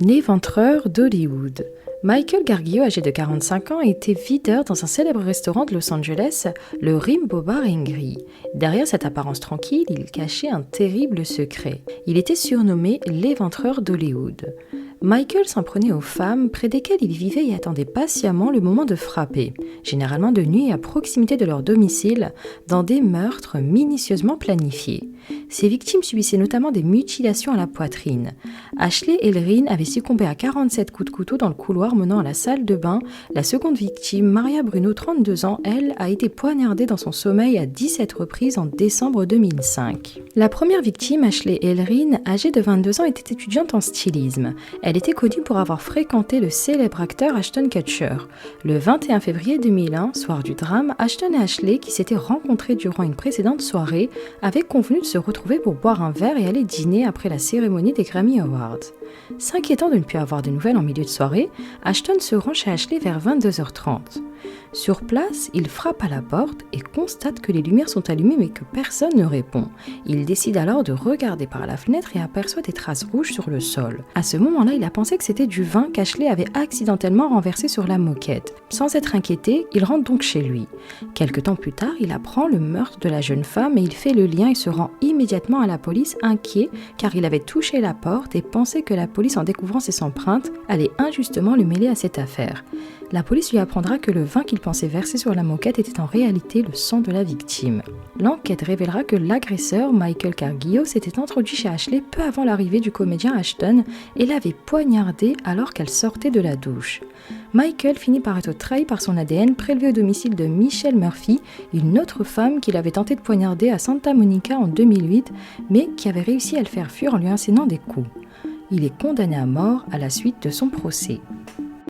L'éventreur d'Hollywood. Michael Gargio, âgé de 45 ans, était videur dans un célèbre restaurant de Los Angeles, le Rainbow Bar & Grill. Derrière cette apparence tranquille, il cachait un terrible secret. Il était surnommé l'éventreur d'Hollywood. Michael s'en prenait aux femmes près desquelles il vivait et attendait patiemment le moment de frapper, généralement de nuit à proximité de leur domicile, dans des meurtres minutieusement planifiés. Ses victimes subissaient notamment des mutilations à la poitrine. Ashley Ellerin avait succombé à 47 coups de couteau dans le couloir menant à la salle de bain. La seconde victime, Maria Bruno, 32 ans, elle, a été poignardée dans son sommeil à 17 reprises en décembre 2005. La première victime, Ashley Ellerin, âgée de 22 ans, était étudiante en stylisme. Elle était connue pour avoir fréquenté le célèbre acteur Ashton Kutcher. Le 21 février 2001, soir du drame, Ashton et Ashley, qui s'étaient rencontrés durant une précédente soirée, avaient convenu de se retrouver pour boire un verre et aller dîner après la cérémonie des Grammy Awards. S'inquiétant de ne plus avoir de nouvelles en milieu de soirée, Ashton se rend chez Ashley vers 22h30. Sur place, il frappe à la porte et constate que les lumières sont allumées mais que personne ne répond. Il décide alors de regarder par la fenêtre et aperçoit des traces rouges sur le sol. À ce moment-là, il a pensé que c'était du vin qu'Ashley avait accidentellement renversé sur la moquette. Sans être inquiété, il rentre donc chez lui. Quelque temps plus tard, il apprend le meurtre de la jeune femme et il fait le lien et se rend immédiatement à la police inquiet car il avait touché la porte et pensait que la police, en découvrant ses empreintes, allait injustement le mêler à cette affaire. La police lui apprendra que le vin qu'il pensait verser sur la moquette était en réalité le sang de la victime. L'enquête révélera que l'agresseur, Michael Gargio, s'était introduit chez Ashley peu avant l'arrivée du comédien Ashton et l'avait poignardée alors qu'elle sortait de la douche. Michael finit par être trahi par son ADN prélevé au domicile de Michelle Murphy, une autre femme qu'il avait tenté de poignarder à Santa Monica en 2008, mais qui avait réussi à le faire fuir en lui assénant des coups. Il est condamné à mort à la suite de son procès.